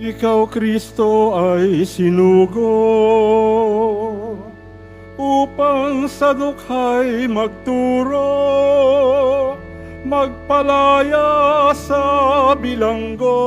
Ikaw, Kristo, ay sinugo upang sa dukhay magturo, magpalaya sa bilanggo.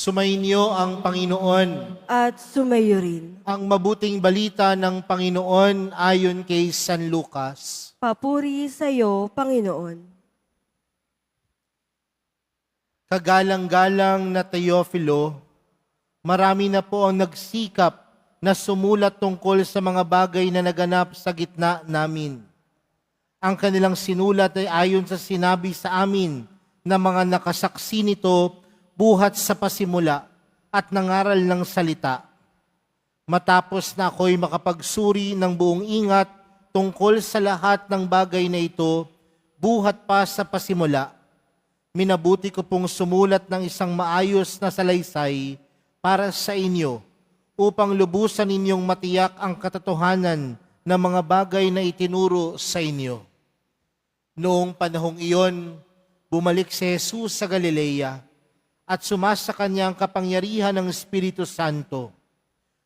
Sumainyo ang Panginoon. At sumayo rin. Ang mabuting balita ng Panginoon ayon kay San Lucas. Papuri sa iyo, Panginoon. Kagalang-galang na Teofilo, marami na po ang nagsikap na sumulat tungkol sa mga bagay na naganap sa gitna namin. Ang kanilang sinulat ay ayon sa sinabi sa amin ng mga nakasaksi nito buhat sa pasimula at nangaral ng salita. Matapos na ako'y makapagsuri ng buong ingat tungkol sa lahat ng bagay na ito, buhat pa sa pasimula, minabuti ko pong sumulat ng isang maayos na salaysay para sa inyo, upang lubusan ninyong matiyak ang katotohanan ng mga bagay na itinuro sa inyo. Noong panahong iyon, bumalik si Jesus sa Galilea, at sumasa kanya ang kapangyarihan ng Espiritu Santo.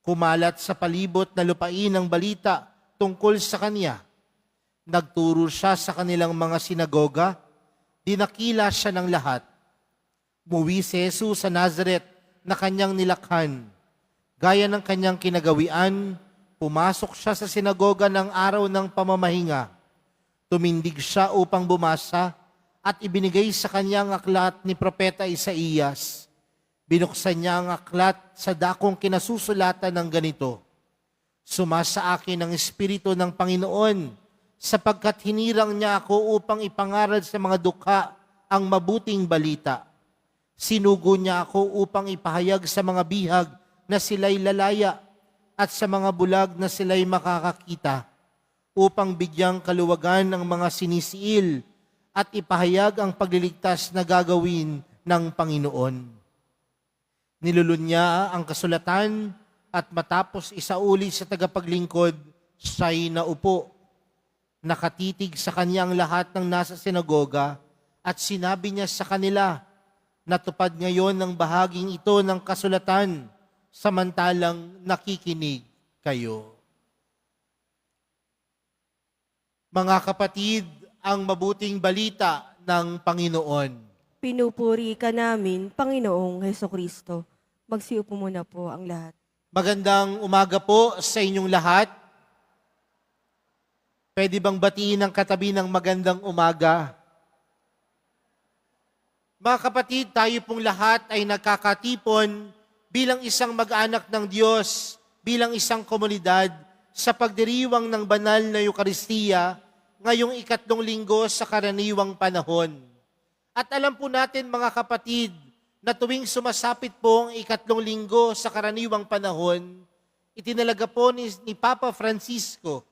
Kumalat sa palibot na lupain ang balita tungkol sa kanya. Nagturo siya sa kanilang mga sinagoga, dinakila siya ng lahat. Muwi si Jesus sa Nazaret na kanyang nilakhan. Gaya ng kanyang kinagawian, pumasok siya sa sinagoga ng araw ng pamamahinga. Tumindig siya upang bumasa, at ibinigay sa kanya ang aklat ni Propeta Isaías. Binuksan niya ang aklat sa dakong kinasusulatan ng ganito, "Sumasa akin ang Espiritu ng Panginoon, sapagkat hinirang niya ako upang ipangaral sa mga dukha ang mabuting balita. Sinugo niya ako upang ipahayag sa mga bihag na sila'y lalaya, at sa mga bulag na sila'y makakakita, upang bigyang kaluwagan ang mga sinisiil, at ipahayag ang pagliligtas na gagawin ng Panginoon." Nilulunya ang kasulatan, at matapos isauli sa tagapaglingkod, siya'y naupo. Nakatitig sa kanya ang lahat ng nasa sinagoga, at sinabi niya sa kanila, "Natupad ngayon ang bahaging ito ng kasulatan, samantalang nakikinig kayo." Mga kapatid, ang mabuting balita ng Panginoon. Pinupuri ka namin, Panginoong Hesukristo. Magsiupo muna po ang lahat. Magandang umaga po sa inyong lahat. Pwede bang batiin ang katabi ng magandang umaga? Mga kapatid, tayo pong lahat ay nagkakatipon bilang isang mag-anak ng Diyos, bilang isang komunidad sa pagdiriwang ng banal na Eukaristiya ngayong 3 linggo sa karaniwang panahon. At alam po natin mga kapatid, na tuwing sumasapit po ang 3 linggo sa karaniwang panahon, itinalaga po ni Papa Francisco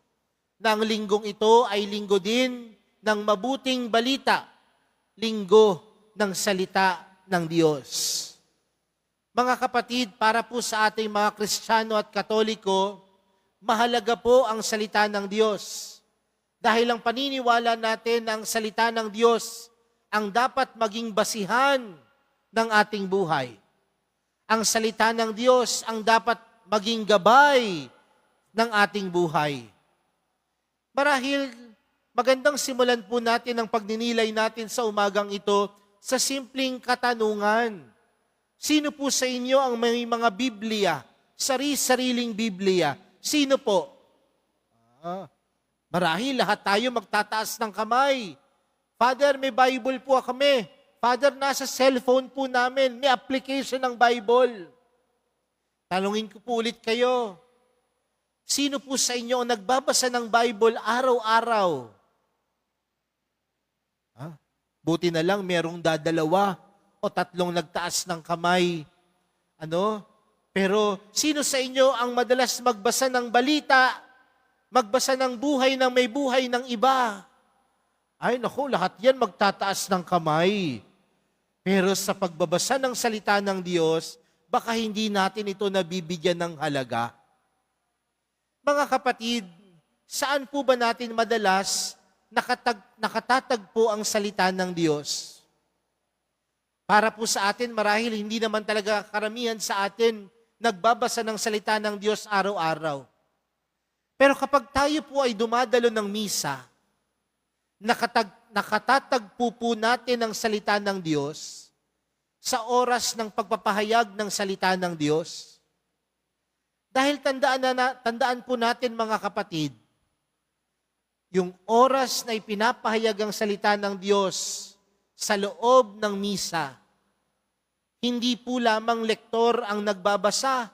na ang linggong ito ay linggo din ng mabuting balita, linggo ng salita ng Diyos. Mga kapatid, para po sa ating mga Kristiyano at Katoliko, mahalaga po ang salita ng Diyos. Dahil ang paniniwala natin na ang salita ng Diyos ang dapat maging basihan ng ating buhay. Ang salita ng Diyos ang dapat maging gabay ng ating buhay. Marahil magandang simulan po natin ang pagninilay natin sa umagang ito sa simpleng katanungan. Sino po sa inyo ang may mga Biblia, sari-sariling Biblia? Sino po? Marahil lahat tayo magtataas ng kamay. Father, may Bible po kami. Father, nasa cellphone po namin. May application ng Bible. Tanungin ko po ulit kayo. Sino po sa inyo ang nagbabasa ng Bible araw-araw? Buti na lang merong 2 o 3 nagtaas ng kamay. Pero sino sa inyo ang madalas magbasa ng balita, magbasa ng buhay ng may buhay ng iba? Ay naku, lahat yan magtataas ng kamay. Pero sa pagbabasa ng salita ng Diyos, baka hindi natin ito nabibigyan ng halaga. Mga kapatid, saan po ba natin madalas nakatatagpo ang salita ng Diyos? Para po sa atin, marahil hindi naman talaga karamihan sa atin nagbabasa ng salita ng Diyos araw-araw. Pero kapag tayo po ay dumadalo ng misa, nakatatagpo po natin ang salita ng Diyos sa oras ng pagpapahayag ng salita ng Diyos. Dahil tandaan po natin mga kapatid, yung oras na ipinapahayag ang salita ng Diyos sa loob ng misa, hindi po lamang lektor ang nagbabasa.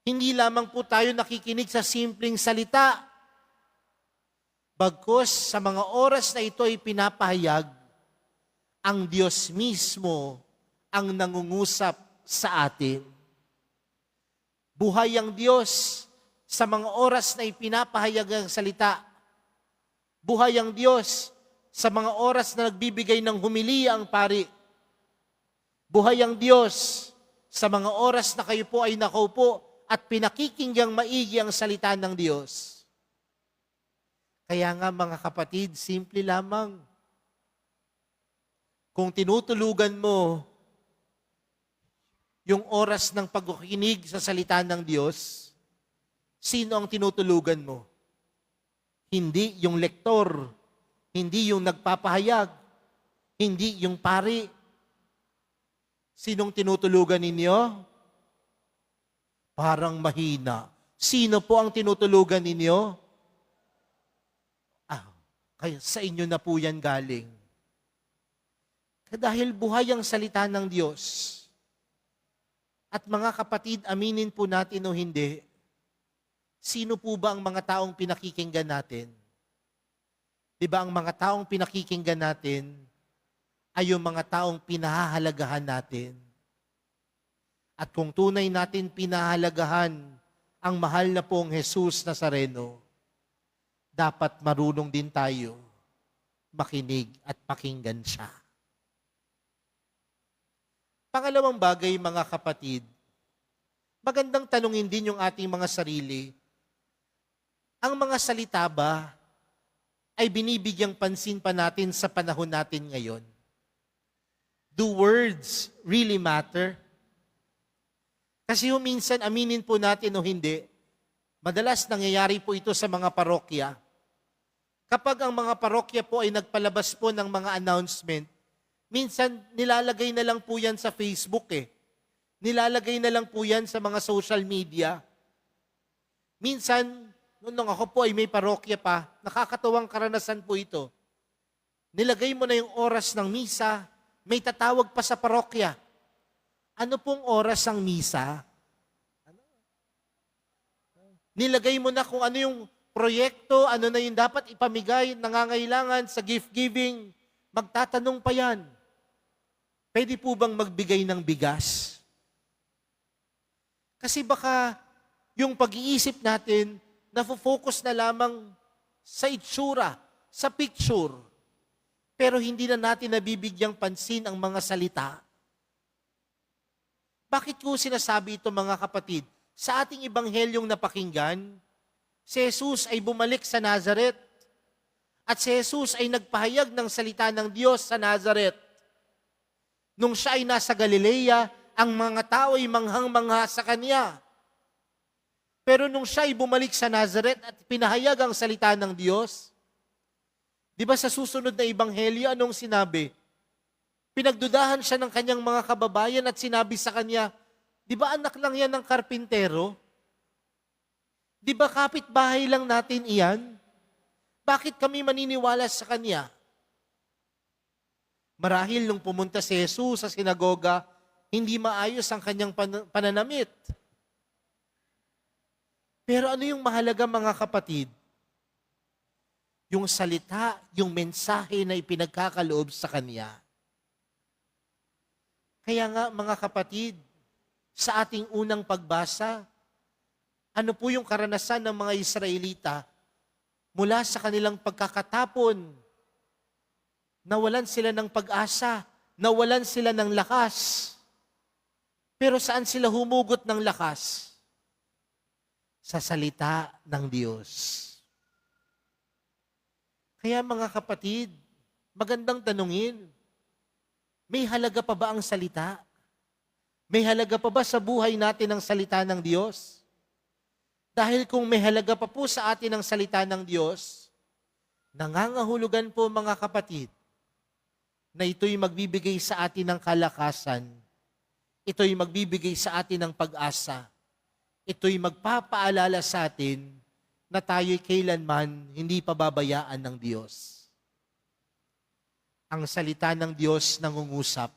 Hindi lamang po tayo nakikinig sa simpleng salita. Bagkus sa mga oras na ito ay pinapahayag, ang Diyos mismo ang nangungusap sa atin. Buhay ang Diyos sa mga oras na ipinapahayag ang salita. Buhay ang Diyos sa mga oras na nagbibigay ng humiliya ang pari. Buhay ang Diyos sa mga oras na kayo po ay nakaupo at pinakikinggang maigi ang salita ng Diyos. Kaya nga mga kapatid, simple lamang. Kung tinutulugan mo yung oras ng pagkikinig sa salita ng Diyos, sino ang tinutulugan mo? Hindi yung lektor, hindi yung nagpapahayag, hindi yung pari. Sinong tinutulugan ninyo? Parang mahina. Sino po ang tinutulugan ninyo? Kaya sa inyo na po yan galing. Dahil buhay ang salita ng Diyos. At mga kapatid, aminin po natin o hindi, sino po ba ang mga taong pinakikinggan natin? Di ba ang mga taong pinakikinggan natin ay yung mga taong pinahahalagahan natin? At kung tunay natin pinahalagahan ang mahal na pong Jesus Nazareno, dapat marunong din tayo makinig at pakinggan siya. Pangalawang bagay, mga kapatid, magandang tanungin din yung ating mga sarili. Ang mga salita ba ay binibigyang pansin pa natin sa panahon natin ngayon? Do words really matter? Kasi minsan, aminin po natin o hindi, madalas nangyayari po ito sa mga parokya. Kapag ang mga parokya po ay nagpalabas po ng mga announcement, minsan nilalagay na lang po yan sa Facebook Nilalagay na lang po yan sa mga social media. Minsan, nung ako po ay may parokya pa, nakakatawang karanasan po ito. Nilagay mo na yung oras ng misa, may tatawag pa sa parokya. Ano pong oras ang misa? Nilagay mo na kung ano yung proyekto, ano na yung dapat ipamigay, nangangailangan sa gift giving. Magtatanong pa yan. Pwede po bang magbigay ng bigas? Kasi baka yung pag-iisip natin, nafo-focus na lamang sa itsura, sa picture. Pero hindi na natin nabibigyang pansin ang mga salita. Bakit ko sinasabi ito mga kapatid? Sa ating ebanghelyong napakinggan, si Jesus ay bumalik sa Nazareth at si Jesus ay nagpahayag ng salita ng Diyos sa Nazareth. Nung siya ay nasa Galilea, ang mga tao ay manghang-mangha sa Kanya. Pero nung siya ay bumalik sa Nazareth at pinahayag ang salita ng Diyos, di ba sa susunod na ebanghelyo, anong sinabi? Pinagdudahan siya ng kanyang mga kababayan at sinabi sa kanya, di ba anak lang yan ng karpintero? Di ba kapitbahay lang natin iyan? Bakit kami maniniwala sa kanya? Marahil nung pumunta si Jesus sa sinagoga, hindi maayos ang kanyang pananamit. Pero ano yung mahalaga mga kapatid? Yung salita, yung mensahe na ipinagkakaloob sa kanya. Kaya nga mga kapatid, sa ating unang pagbasa, ano po yung karanasan ng mga Israelita mula sa kanilang pagkakatapon? Nawalan sila ng pag-asa, nawalan sila ng lakas. Pero saan sila humugot ng lakas? Sa salita ng Diyos. Kaya mga kapatid, magandang tanungin, may halaga pa ba ang salita? May halaga pa ba sa buhay natin ang salita ng Diyos? Dahil kung may halaga pa po sa atin ang salita ng Diyos, nangangahulugan po mga kapatid, na ito'y magbibigay sa atin ng kalakasan, ito'y magbibigay sa atin ng pag-asa, ito'y magpapaalala sa atin na tayo'y kailanman hindi pababayaan ng Diyos. Ang salita ng Diyos nangungusap,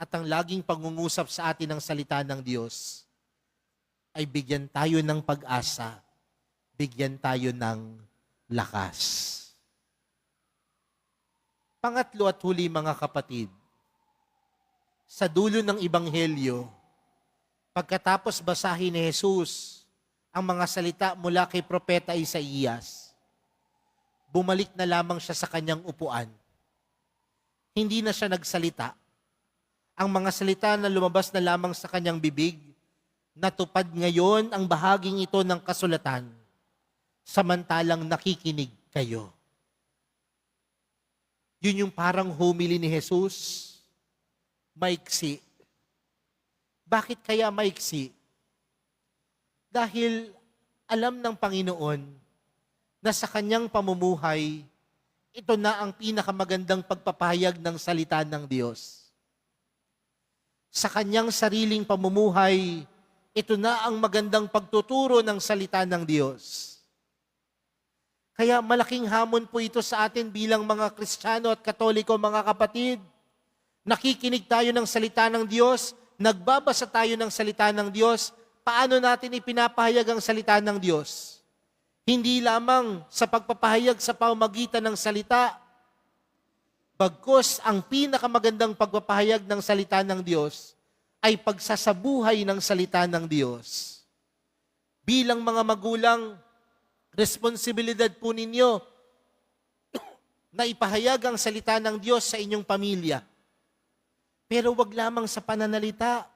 at ang laging pangungusap sa atin ng salita ng Diyos ay bigyan tayo ng pag-asa, bigyan tayo ng lakas. Pangatlo at huli mga kapatid, sa dulo ng Ebanghelyo, pagkatapos basahin ni Jesus ang mga salita mula kay Propeta Isaías, bumalik na lamang siya sa kanyang upuan. Hindi na siya nagsalita. Ang mga salita na lumabas na lamang sa kanyang bibig, natupad ngayon ang bahaging ito ng kasulatan, samantalang nakikinig kayo. Yun yung parang homily ni Jesus, maiksi. Bakit kaya maiksi? Dahil alam ng Panginoon na sa kanyang pamumuhay, ito na ang pinakamagandang pagpapahayag ng salita ng Diyos. Sa kanyang sariling pamumuhay, ito na ang magandang pagtuturo ng salita ng Diyos. Kaya malaking hamon po ito sa atin bilang mga Kristiyano at Katoliko, mga kapatid. Nakikinig tayo ng salita ng Diyos, nagbabasa tayo ng salita ng Diyos, paano natin ipinapahayag ang salita ng Diyos? Hindi lamang sa pagpapahayag sa pamamagitan ng salita, bagkus ang pinakamagandang pagpapahayag ng salita ng Diyos ay pagsasabuhay ng salita ng Diyos. Bilang mga magulang, responsibilidad po ninyo na ipahayag ang salita ng Diyos sa inyong pamilya. Pero wag lamang sa pananalita.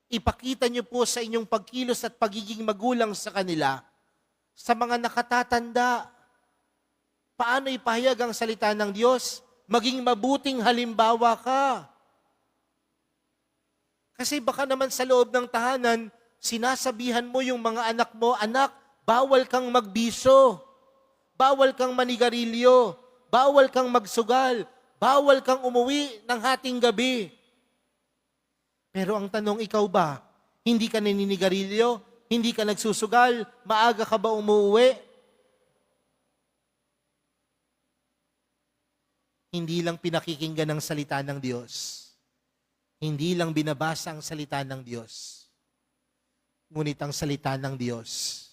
Ipakita niyo po sa inyong pagkilos at pagiging magulang sa kanila, sa mga nakatatanda. Paano ipahayag ang salita ng Diyos? Maging mabuting halimbawa ka. Kasi baka naman sa loob ng tahanan, sinasabihan mo yung mga anak mo, anak, bawal kang magbiso, bawal kang manigarilyo, bawal kang magsugal, bawal kang umuwi ng hating gabi. Pero ang tanong, ikaw ba, hindi ka naninigarilyo, hindi ka nagsusugal, maaga ka ba umuwi? Hindi lang pinakikinggan ng salita ng Diyos. Hindi lang binabasa ang salita ng Diyos. Ngunit ang salita ng Diyos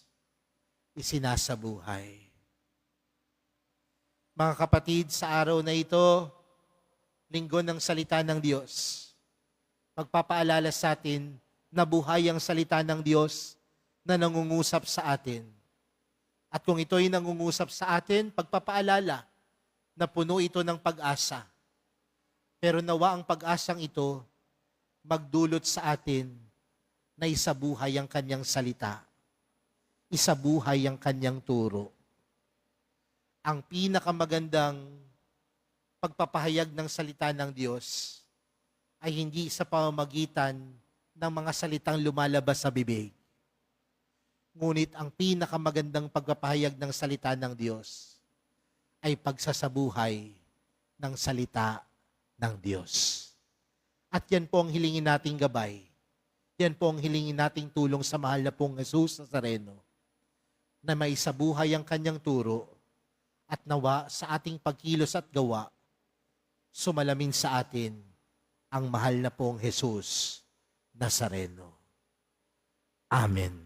isinasabuhay. Mga kapatid, sa araw na ito, linggo ng salita ng Diyos, magpapaalala sa atin na buhay ang salita ng Diyos na nangungusap sa atin. At kung ito'y nangungusap sa atin, pagpapaalala na puno ito ng pag-asa. Pero nawa ang pag-asang ito magdulot sa atin na isabuhay ang kanyang salita. Isabuhay ang kanyang turo. Ang pinakamagandang pagpapahayag ng salita ng Diyos ay hindi sa pamamagitan ng mga salitang lumalabas sa bibig. Ngunit ang pinakamagandang pagpapahayag ng salita ng Diyos ay pagsasabuhay ng salita ng Diyos. At yan po ang hilingin nating gabay. Yan po ang hilingin nating tulong sa mahal na pong Jesus Nazareno, na maisabuhay ang kanyang turo at nawa sa ating pagkilos at gawa, sumalamin sa atin ang mahal na pong Jesus Nazareno. Amen.